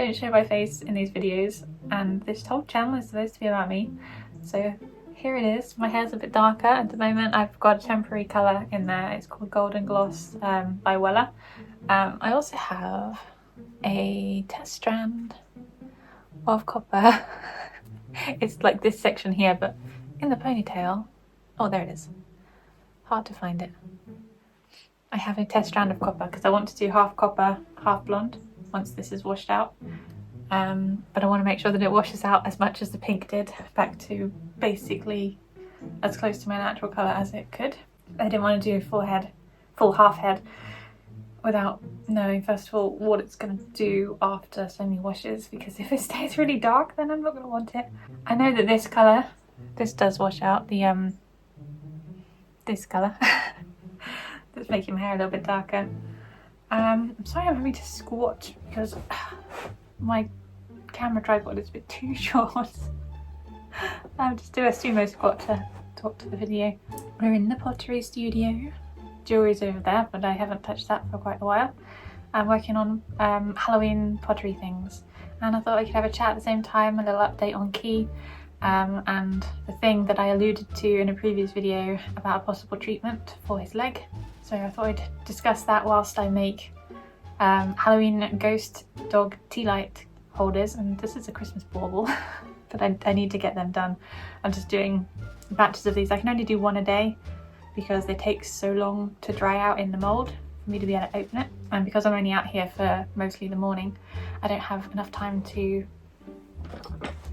don't show my face in these videos, and this whole channel is supposed to be about me, so here it is. My hair's a bit darker at the moment. I've got a temporary colour in there. It's called Golden Gloss by Wella. I also have a test strand of copper. It's like this section here, but in the ponytail. Oh, there it is. Hard to find it. I have a test strand of copper because I want to do half copper, half blonde once this is washed out. But I want to make sure that it washes out as much as the pink did, back to basically as close to my natural colour as it could. I didn't want to do full half head without knowing first of all what it's going to do after so many washes, because if it stays really dark then I'm not going to want it. I know that this colour, this does wash out, the this colour. That's making my hair a little bit darker. I'm sorry I'm having to squat because my camera tripod is a bit too short. I'll just do a sumo squat to talk to the video. We're in the pottery studio. Jewelry's over there, but I haven't touched that for quite a while. I'm working on Halloween pottery things, and I thought I could have a chat at the same time, a little update on Key, and the thing that I alluded to in a previous video about a possible treatment for his leg. So I thought I'd discuss that whilst I make Halloween ghost dog tea light holders, and this is a Christmas bauble, but I need to get them done. I'm just doing batches of these. I can only do one a day because they take so long to dry out in the mould for me to be able to open it, and because I'm only out here for mostly the morning, I don't have enough time to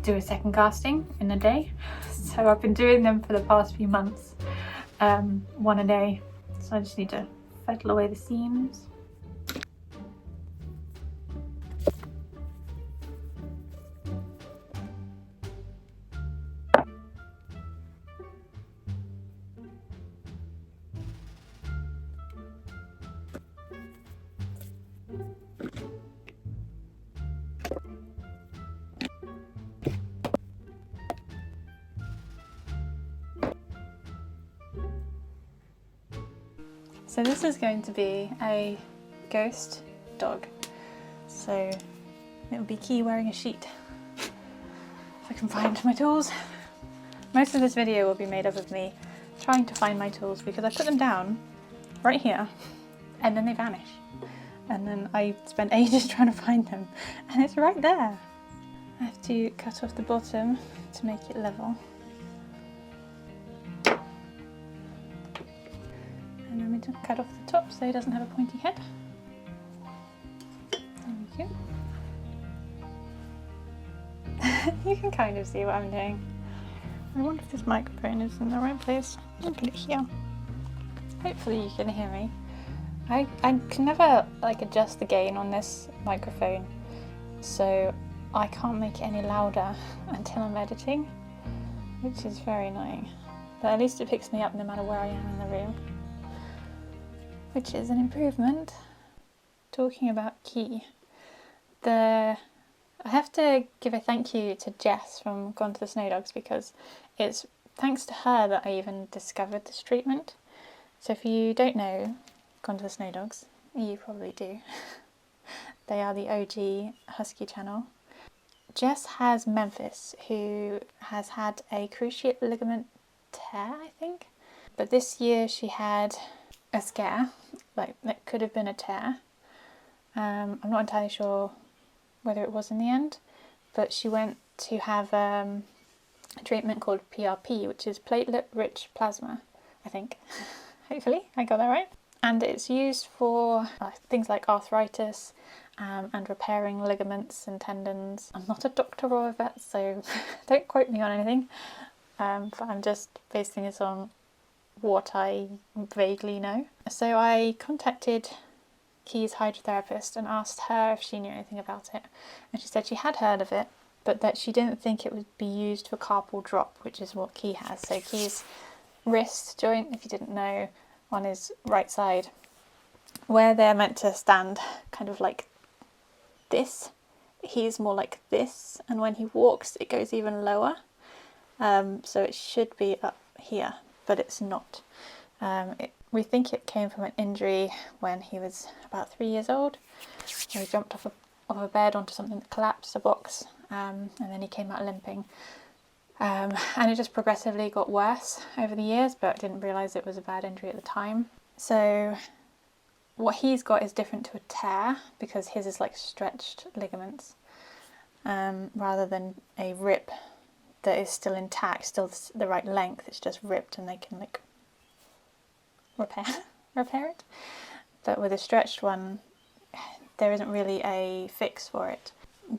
do a second casting in a day. So I've been doing them for the past few months, one a day. So I just need to fettle away the seams. So this is going to be a ghost dog. So it will be Key wearing a sheet. If I can find my tools. Most of this video will be made up of me trying to find my tools because I put them down right here and then they vanish. And then I spend ages trying to find them, and it's right there. I have to cut off the bottom to make it level. And then we just cut off the top so he doesn't have a pointy head. There we go. You can kind of see what I'm doing. I wonder if this microphone is in the right place. I'll put it here. Hopefully you can hear me. I can never adjust the gain on this microphone, so I can't make it any louder until I'm editing, which is very annoying. But at least it picks me up no matter where I am in the room, which is an improvement. Talking about Key, I have to give a thank you to Jess from Gone to the Snow Dogs, because it's thanks to her that I even discovered this treatment. So if you don't know Gone to the Snow Dogs, you probably do. They are the OG Husky channel. Jess has Memphis, who has had a cruciate ligament tear, I think. But this year she had a scare, that could have been a tear. I'm not entirely sure whether it was in the end, but she went to have a treatment called PRP, which is platelet-rich plasma, I think. Hopefully I got that right. And it's used for things like arthritis and repairing ligaments and tendons. I'm not a doctor or a vet, so don't quote me on anything, but I'm just basing this on what I vaguely know. So I contacted Key's hydrotherapist and asked her if she knew anything about it, and she said she had heard of it, but that she didn't think it would be used for carpal drop, which is what Key has. So Key's wrist joint, if you didn't know, on his right side, where they're meant to stand kind of like this, he's more like this, and when he walks it goes even lower, so it should be up here, but it's not. We think it came from an injury when he was about 3 years old. He jumped off of a bed onto something that collapsed, a box, and then he came out limping. And it just progressively got worse over the years, but I didn't realise it was a bad injury at the time. So what he's got is different to a tear, because his is like stretched ligaments, rather than a rip that is still intact, still the right length. It's just ripped and they can like repair it. But with a stretched one, there isn't really a fix for it.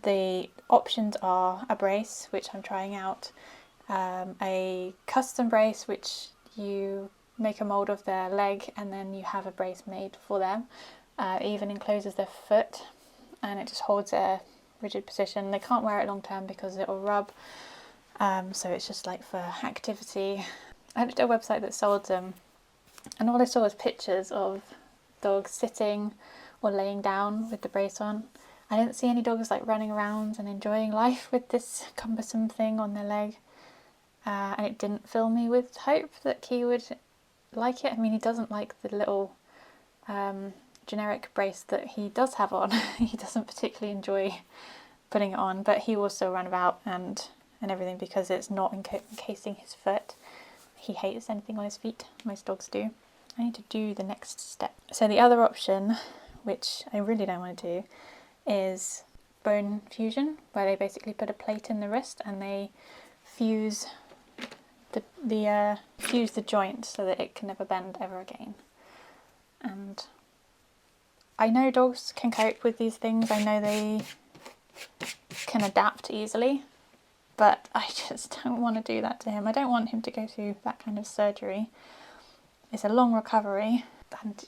The options are a brace, which I'm trying out, a custom brace which you make a mould of their leg and then you have a brace made for them. It even encloses their foot and it just holds a rigid position. They can't wear it long term because it will rub, so it's just like for activity. I looked at a website that sold them and all I saw was pictures of dogs sitting or laying down with the brace on. I didn't see any dogs like running around and enjoying life with this cumbersome thing on their leg, and it didn't fill me with hope that he would like it. I mean, he doesn't like the little generic brace that he does have on. He doesn't particularly enjoy putting it on, but he will still run about and everything because it's not encasing his foot. He hates anything on his feet. Most dogs do. I need to do the next step. So the other option, which I really don't want to do, is bone fusion, where they basically put a plate in the wrist and they fuse the joint so that it can never bend ever again. And I know dogs can cope with these things. I know they can adapt easily, but I just don't want to do that to him. I don't want him to go through that kind of surgery. It's a long recovery, and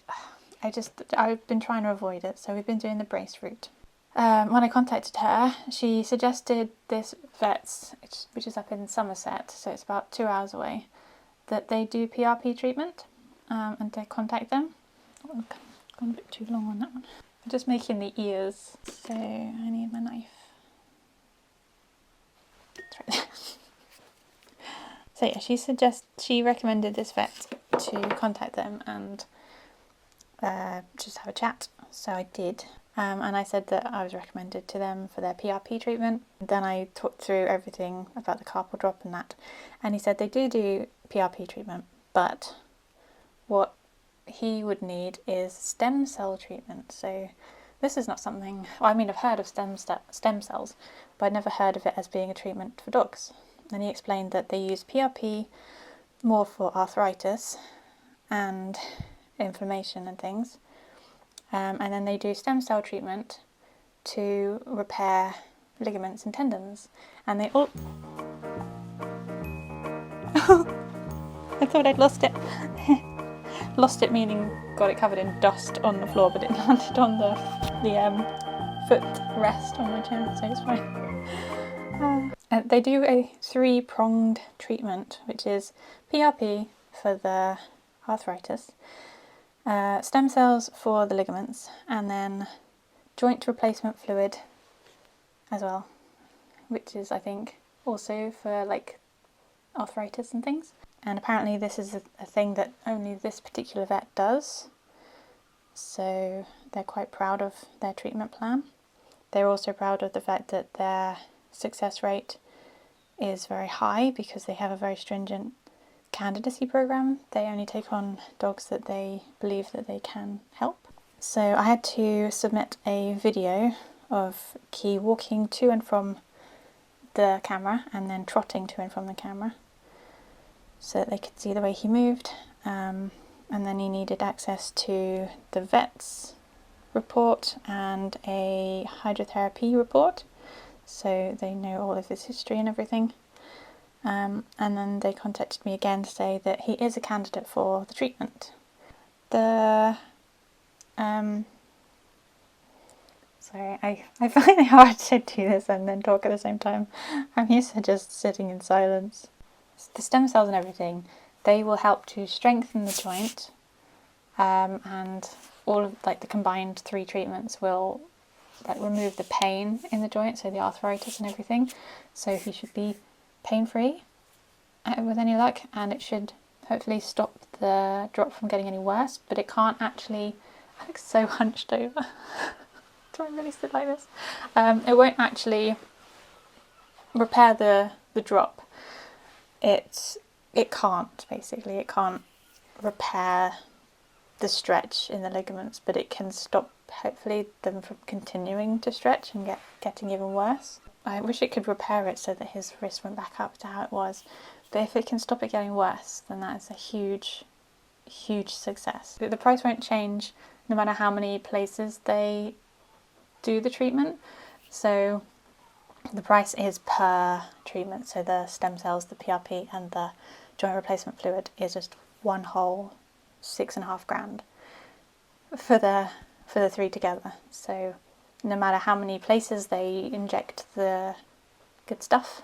I've been trying to avoid it, so we've been doing the brace route. When I contacted her, she suggested this vet's, which is up in Somerset, so it's about 2 hours away, that they do PRP treatment, and to contact them. Oh, I've gone a bit too long on that one. I'm just making the ears, so I need my knife. It's right there. So yeah, she recommended this vet to contact them and just have a chat. So I did, and I said that I was recommended to them for their PRP treatment. Then I talked through everything about the carpal drop and that, and he said they do PRP treatment, but what he would need is stem cell treatment. So this is not something, well, I mean, I've heard of stem cells, but I'd never heard of it as being a treatment for dogs. And he explained that they use PRP more for arthritis and inflammation and things, and then they do stem cell treatment to repair ligaments and tendons. And they all I thought I'd lost it. Lost it meaning got it covered in dust on the floor, but it landed on the foot rest on my chair, so it's fine. They do a 3-pronged treatment, which is PRP for the arthritis, stem cells for the ligaments, and then joint replacement fluid as well, which is, I think, also for like arthritis and things. And apparently this is a thing that only this particular vet does, so they're quite proud of their treatment plan. They're also proud of the fact that their success rate is very high because they have a very stringent candidacy program. They only take on dogs that they believe that they can help. So I had to submit a video of Key walking to and from the camera and then trotting to and from the camera so that they could see the way he moved, and then he needed access to the vet's report and a hydrotherapy report, so they know all of his history and everything. And then they contacted me again to say that he is a candidate for the treatment. Sorry, I find it hard to do this and then talk at the same time. I'm used to just sitting in silence. The stem cells and everything, they will help to strengthen the joint, and all of like the combined 3 treatments will like remove the pain in the joint, so the arthritis and everything. So he should be pain-free with any luck, and it should hopefully stop the drop from getting any worse, but it can't actually. I look so hunched over. Do I really sit like this? It won't actually repair the drop. It can't, basically. It can't repair the stretch in the ligaments, but it can stop, hopefully, them from continuing to stretch and getting even worse. I wish it could repair it so that his wrist went back up to how it was, but if it can stop it getting worse, then that is a huge success. The price won't change no matter how many places they do the treatment, so the price is per treatment. So the stem cells, the PRP and the joint replacement fluid is just one whole $6,500 for the three together. So no matter how many places they inject the good stuff,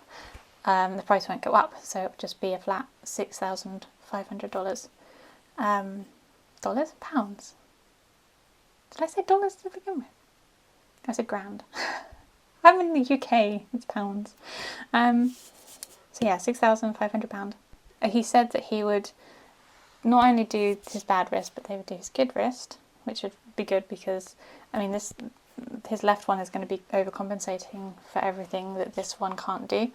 the price won't go up, so it'll just be a flat $6,500. Dollars? Pounds? Did I say dollars to begin with? I said grand. I'm in the UK, it's pounds. So yeah, £6,500. He said that he would not only do his bad wrist, but they would do his good wrist, which would be good because, I mean, his left one is going to be overcompensating for everything that this one can't do,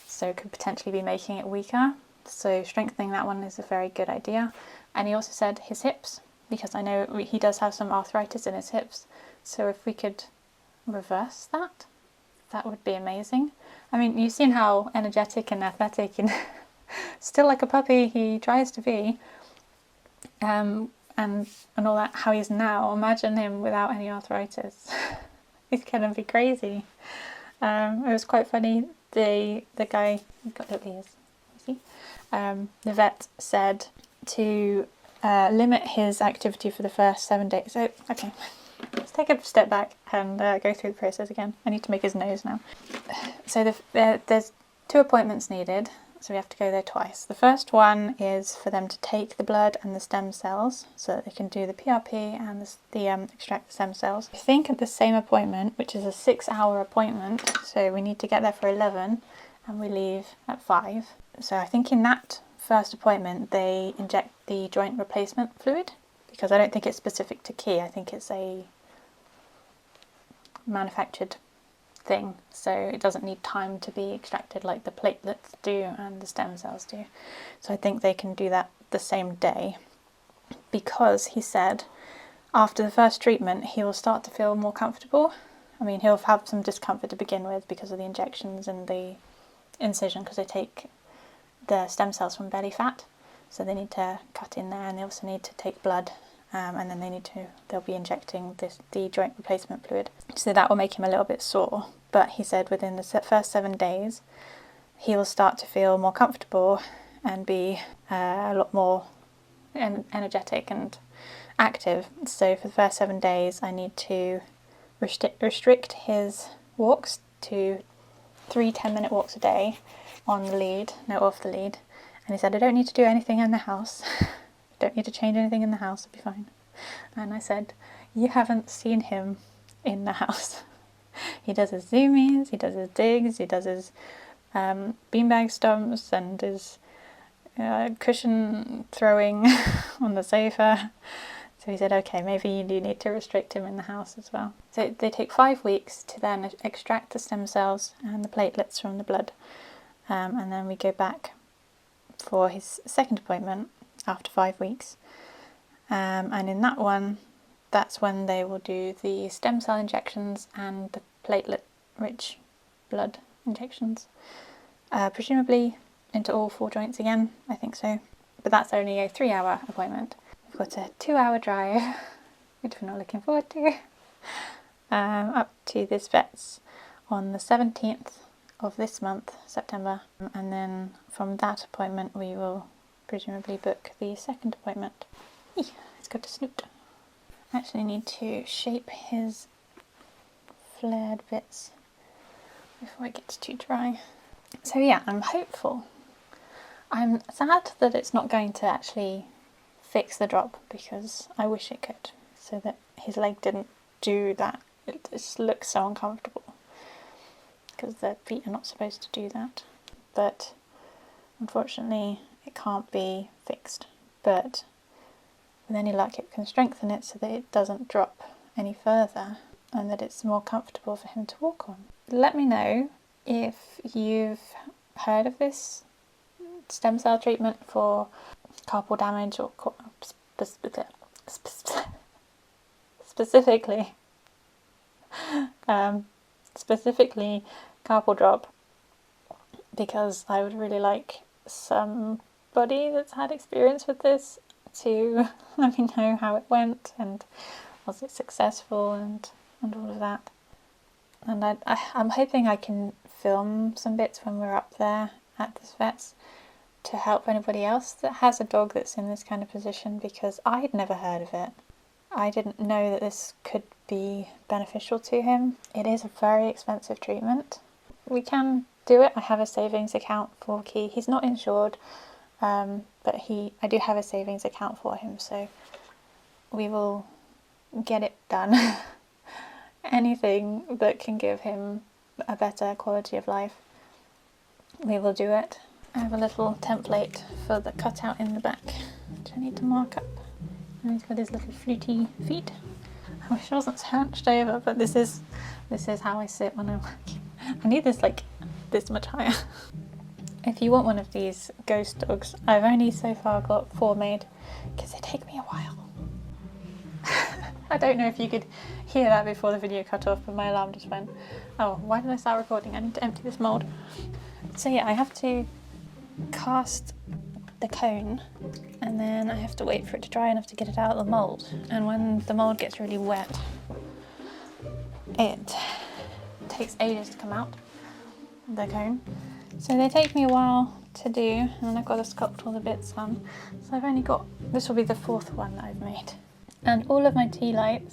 so it could potentially be making it weaker. So strengthening that one is a very good idea. And he also said his hips, because I know he does have some arthritis in his hips, so if we could reverse that, that would be amazing. I mean, you've seen how energetic and athletic and still like a puppy he tries to be, and all that, how he is now. Imagine him without any arthritis. It's gonna be crazy. It was quite funny. The guy, he's got little ears, you see? The vet said to limit his activity for the first 7 days. So, okay, let's take a step back and go through the process again. I need to make his nose now. So there's 2 appointments needed, so we have to go there twice. The first one is for them to take the blood and the stem cells so that they can do the PRP and extract the stem cells. I think at the same appointment, which is a 6-hour appointment, so we need to get there for 11 and we leave at 5. So I think in that first appointment they inject the joint replacement fluid, because I don't think it's specific to Key. I think it's a manufactured thing, so it doesn't need time to be extracted like the platelets do and the stem cells do. So I think they can do that the same day, because he said after the first treatment he will start to feel more comfortable. I mean, he'll have some discomfort to begin with because of the injections and the incision, because they take the stem cells from belly fat, so they need to cut in there, and they also need to take blood, and then they'll be injecting the joint replacement fluid, so that will make him a little bit sore. But he said within the first 7 days he will start to feel more comfortable and be a lot more energetic and active. So for the first 7 days I need to restrict his walks to 3 10-minute walks a day on the lead, no off the lead. And he said, I don't need to do anything in the house. Don't need to change anything in the house, it'll be fine. And I said, you haven't seen him in the house. He does his zoomies, he does his digs, he does his beanbag stomps and his cushion throwing on the sofa. So he said, okay, maybe you do need to restrict him in the house as well. So they take 5 weeks to then extract the stem cells and the platelets from the blood. And then we go back for his second appointment after 5 weeks. And in that one, that's when they will do the stem cell injections and the platelet-rich blood injections. Presumably into all 4 joints again, I think so. But that's only a 3-hour appointment. We've got a 2-hour drive, which we're not looking forward to, up to this vet's on the 17th of this month, September, and then from that appointment we will presumably book the second appointment. It's got a snoot. I actually need to shape his flared bits before it gets too dry. So yeah, I'm hopeful. I'm sad that it's not going to actually fix the drop, because I wish it could, so that his leg didn't do that. It just looks so uncomfortable, because their feet are not supposed to do that. But unfortunately it can't be fixed. But with any luck it can strengthen it so that it doesn't drop any further. and that it's more comfortable for him to walk on. Let me know if you've heard of this stem cell treatment for carpal damage or specifically carpal drop, because I would really like somebody that's had experience with this to let me know how it went and was it successful and all of that. And I'm hoping I can film some bits when we're up there at this vet's to help anybody else that has a dog that's in this kind of position, because I had never heard of it. I didn't know that this could be beneficial to him. It is a very expensive treatment. We can do it. I have a savings account for Key. He's not insured, but I do have a savings account for him, so we will get it done. Anything that can give him a better quality of life, we will do it. I have a little template for the cutout in the back, which I need to mark up. And he's got his little fluty feet. I wish I wasn't hunched over, but this is how I sit when I'm working. I need this like this much higher. If you want one of these ghost dogs, I've only so far got 4 made, because they take me a while. I don't know if you could hear that before the video cut off, but my alarm just went. Oh, why did I start recording? I need to empty this mould. So yeah, I have to cast the cone, and then I have to wait for it to dry enough to get it out of the mould. And when the mould gets really wet, it takes ages to come out, the cone. So they take me a while to do, and I've got to sculpt all the bits on. So I've only got, this will be the 4th one that I've made. And all of my tea light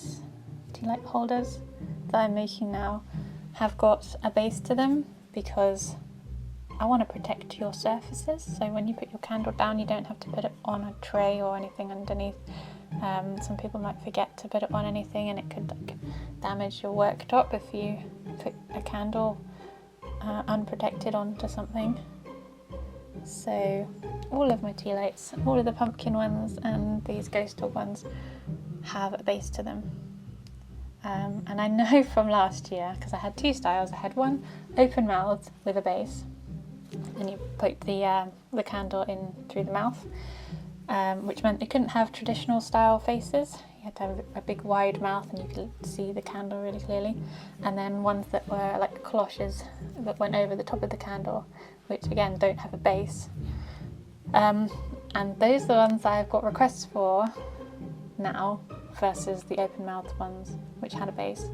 holders that I'm making now have got a base to them, because I want to protect your surfaces. So when you put your candle down, you don't have to put it on a tray or anything underneath. Some people might forget to put it on anything, and it could damage your worktop if you put a candle unprotected onto something. So all of my tea lights, all of the pumpkin ones and these ghost dog ones have a base to them. And I know from last year, because I had 2 styles, I had one open mouthed with a base, and you put the candle in through the mouth, which meant you couldn't have traditional style faces. You had to have a big wide mouth and you could see the candle really clearly. And then ones that were like cloches that went over the top of the candle, which again don't have a base. And those are the ones that I've got requests for now, versus the open mouth ones which had a base.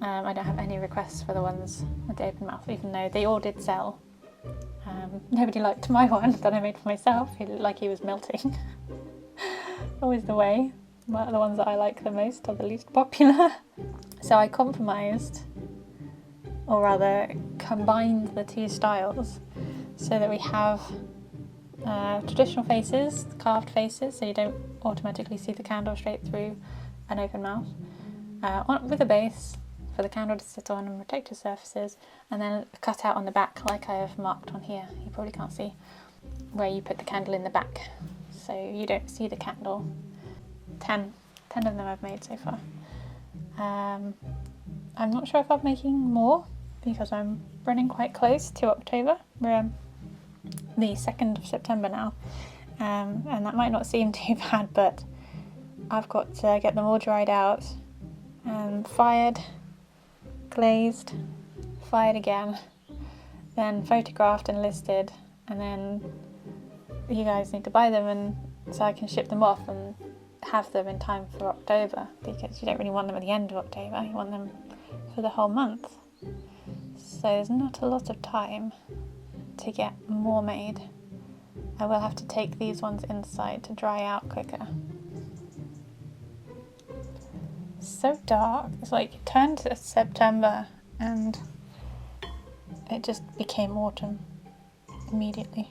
I don't have any requests for the ones with the open mouth, even though they all did sell. Nobody liked my one that I made for myself. He looked like he was melting. Always the way. But the ones that I like the most are the least popular. So I compromised, or rather combined the 2 styles, so that we have traditional faces, carved faces, so you don't automatically see the candle straight through an open mouth, with a base for the candle to sit on and protect the surfaces, and then cut out on the back like I have marked on here. You probably can't see where you put the candle in the back, so you don't see the candle. 10 of them I've made so far. I'm not sure if I'm making more, because I'm running quite close to October. We're the 2nd of September now, and that might not seem too bad, but I've got to get them all dried out, fired, glazed, fired again, then photographed and listed, and then you guys need to buy them, and so I can ship them off and have them in time for October, because you don't really want them at the end of October, you want them for the whole month. So there's not a lot of time to get more made. I will have to take these ones inside to dry out quicker. So dark. It's like it turned to September and it just became autumn immediately.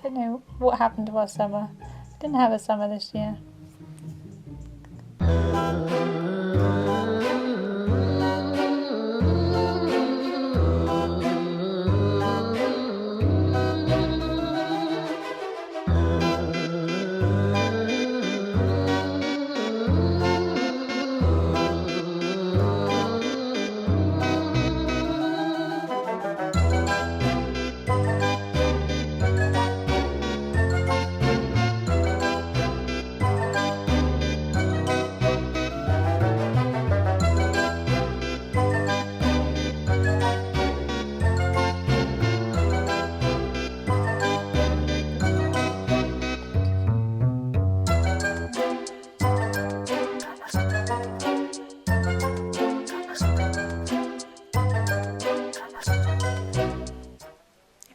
Don't know what happened to our summer. Didn't have a summer this year.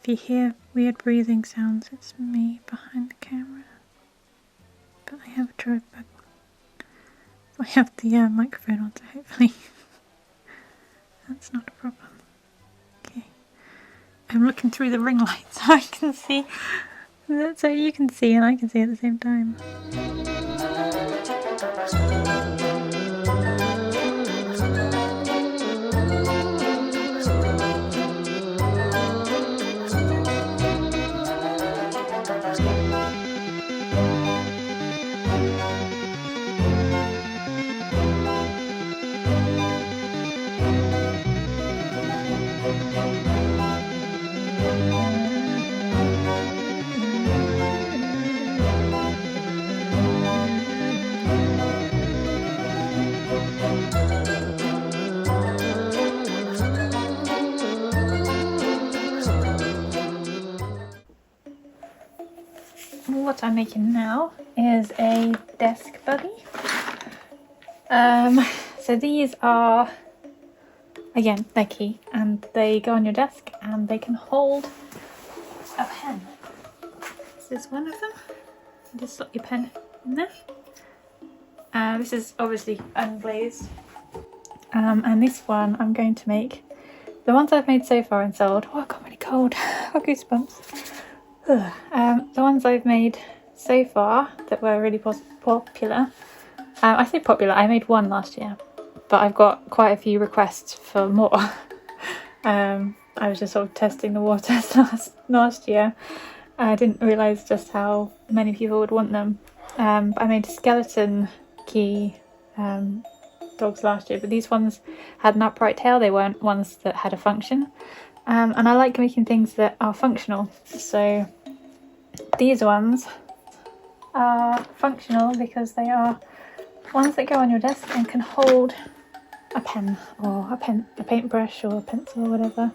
you hear weird breathing sounds, it's me behind the camera. But I have a tripod. I have the microphone on, so hopefully that's not a problem. Okay, I'm looking through the ring light so I can see. So you can see and I can see at the same time. What I'm making now is a desk buddy. So these are, again, they're key and they go on your desk and they can hold a pen. This is one of them. You just slot your pen in there. This is obviously unglazed. And this one I'm going to make, the ones I've made so far and sold, oh I got really cold, I got goosebumps. The ones I've made so far that were really popular, I say popular, I made one last year, but I've got quite a few requests for more. I was just sort of testing the waters last year. I didn't realise just how many people would want them. But I made skeleton key dogs last year, but these ones had an upright tail, they weren't ones that had a function. And I like making things that are functional, so these ones are functional because they are ones that go on your desk and can hold a pen or a paintbrush or a pencil or whatever.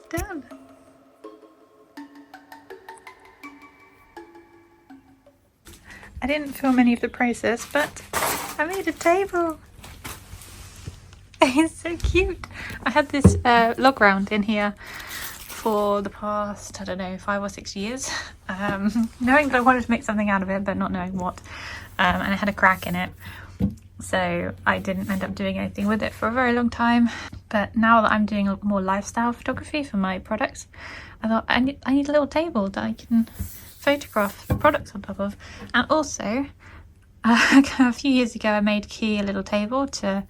Done. I didn't film any of the process, but I made a table. It's so cute. I had this log round in here for the past, I don't know, 5 or 6 years, knowing that I wanted to make something out of it but not knowing what, and it had a crack in it, so I didn't end up doing anything with it for a very long time. But now that I'm doing more lifestyle photography for my products, I thought I need a little table that I can photograph the products on top of. And also, a few years ago I made Key a little table to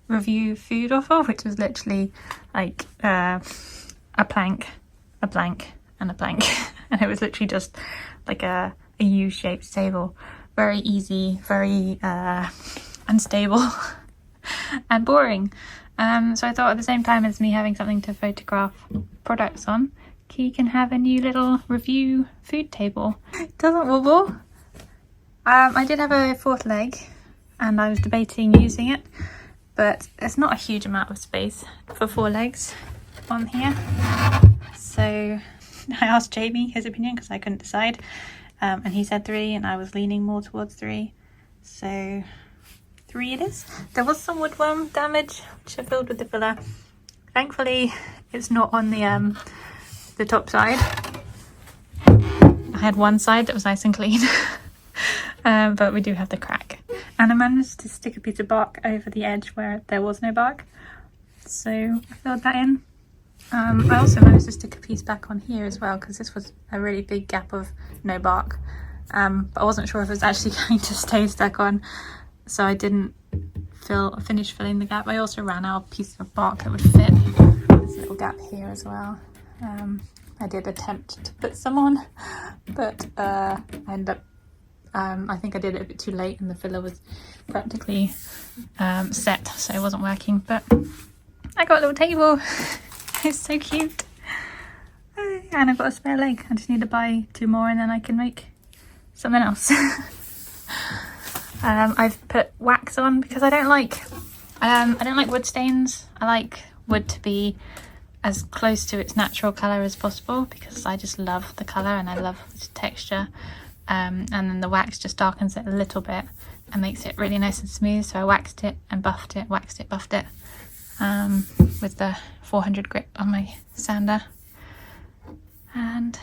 review food off of, which was literally like a plank, a blank and a plank. And it was literally just like a U-shaped table. Very easy, very unstable and boring. So I thought at the same time as me having something to photograph products on, Key can have a new little review food table. It doesn't wobble. I did have a 4th leg and I was debating using it, but there's not a huge amount of space for 4 legs on here. So I asked Jamie his opinion because I couldn't decide, and he said 3 and I was leaning more towards 3. So 3 it is. There was some woodworm damage which I filled with the filler. Thankfully it's not on the top side. I had one side that was nice and clean. But we do have the crack. And I managed to stick a piece of bark over the edge where there was no bark. So I filled that in. I also managed to stick a piece back on here as well because this was a really big gap of no bark, but I wasn't sure if it was actually going to stay stuck on, so I didn't finish filling the gap. I also ran out of pieces of bark that would fit this little gap here as well. I did attempt to put some on, but I ended up I think I did it a bit too late and the filler was practically set, so it wasn't working, but I got a little table. It's so cute. And I've got a spare leg. I just need to buy 2 more and then I can make something else. I've put wax on because I don't like wood stains. I like wood to be as close to its natural colour as possible because I just love the colour and I love the texture. And then the wax just darkens it a little bit and makes it really nice and smooth. So I waxed it and buffed it, waxed it, buffed it with the 400 grip on my sander. And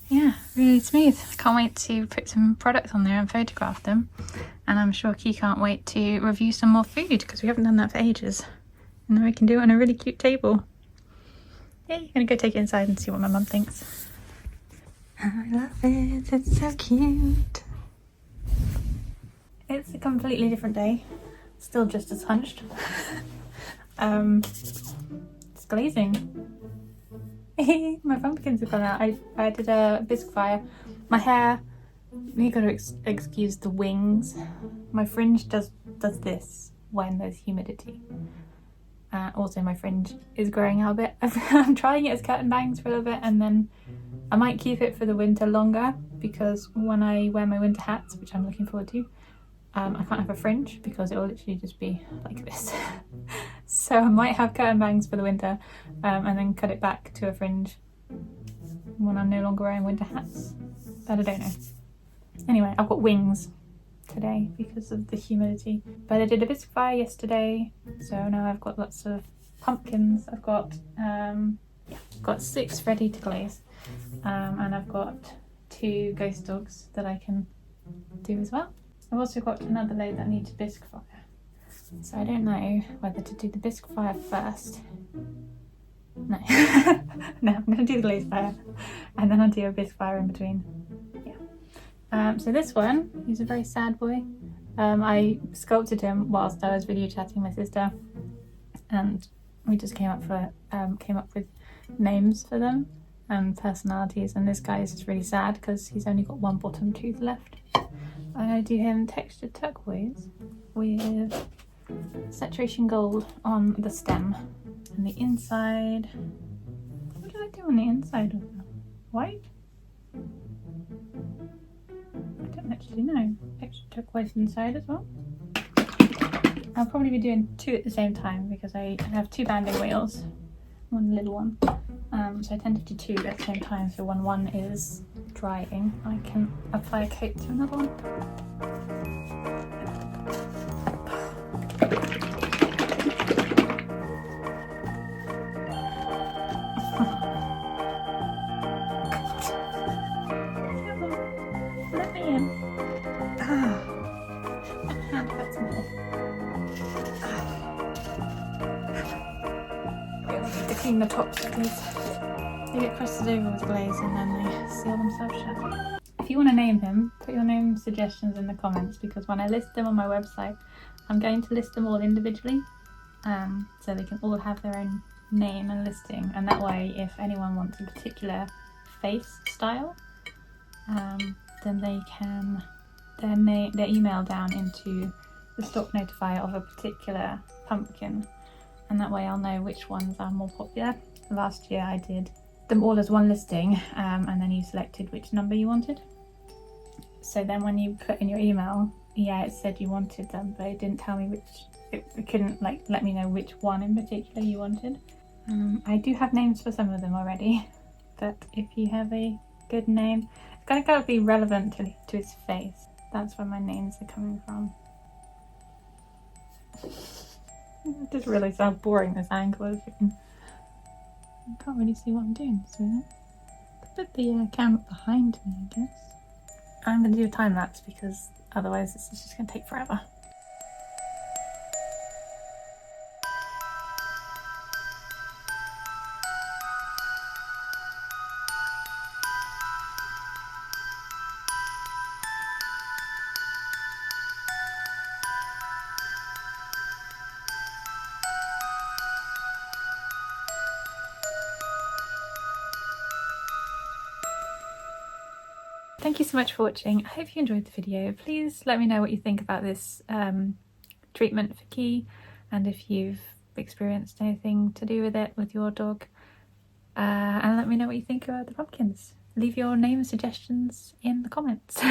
yeah, really smooth. I can't wait to put some products on there and photograph them. And I'm sure Key can't wait to review some more food because we haven't done that for ages. And then we can do it on a really cute table. Yeah, you're gonna go take it inside and see what my mum thinks. I love it, it's so cute. It's a completely different day. Still just as hunched. It's glazing. My pumpkins have gone out. I did a bisque fire. My hair, you gotta excuse the wings. My fringe does this when there's humidity. Also my fringe is growing out a bit. I'm trying it as curtain bangs for a little bit and then I might keep it for the winter longer because when I wear my winter hats, which I'm looking forward to, I can't have a fringe because it will literally just be like this. So I might have curtain bangs for the winter and then cut it back to a fringe when I'm no longer wearing winter hats. But I don't know. Anyway, I've got wings today because of the humidity. But I did a bisque fire yesterday, so now I've got lots of pumpkins. I've got 6 ready to glaze, and I've got 2 ghost dogs that I can do as well. I've also got another load that needs bisque fire, so I don't know whether to do the bisque fire first. No, no, I'm going to do the glaze fire and then I'll do a bisque fire in between. Yeah. So this one, he's a very sad boy. I sculpted him whilst I was video chatting my sister, and we just came up with names for them and personalities. And this guy is just really sad because he's only got 1 bottom tooth left. I'm going to do him textured turquoise with saturation gold on the stem. And the inside, what did I do on the inside of that? White? I don't actually know. Textured turquoise inside as well. I'll probably be doing 2 at the same time because I have 2 banding wheels, one little one. So I tend to do 2 at the same time, so when one is drying, I can apply a coat to another one. Let me in. My hand hurts more. I need to clean the tops of these. They get crusted over with glaze and then they seal themselves shut. If you want to name him, put your name suggestions in the comments because when I list them on my website, I'm going to list them all individually, so they can all have their own name and listing, and that way if anyone wants a particular face style, then they can their email down into the stock notifier of a particular pumpkin, and that way I'll know which ones are more popular. Last year I did them all as one listing, and then you selected which number you wanted. So then when you put in your email, yeah, it said you wanted them, but it didn't tell me which. It couldn't let me know which one in particular you wanted. I do have names for some of them already, but if you have a good name, it's gotta be relevant to his face. That's where my names are coming from. I just realised how boring this angle is. I can't really see what I'm doing. So put the camera behind me, I guess. I'm going to do a time lapse because otherwise this is just going to take forever. thank you so much for watching. I hope you enjoyed the video. Please let me know what you think about this treatment for Key, and if you've experienced anything to do with it with your dog, and let me know what you think about the pumpkins. Leave your name suggestions in the comments.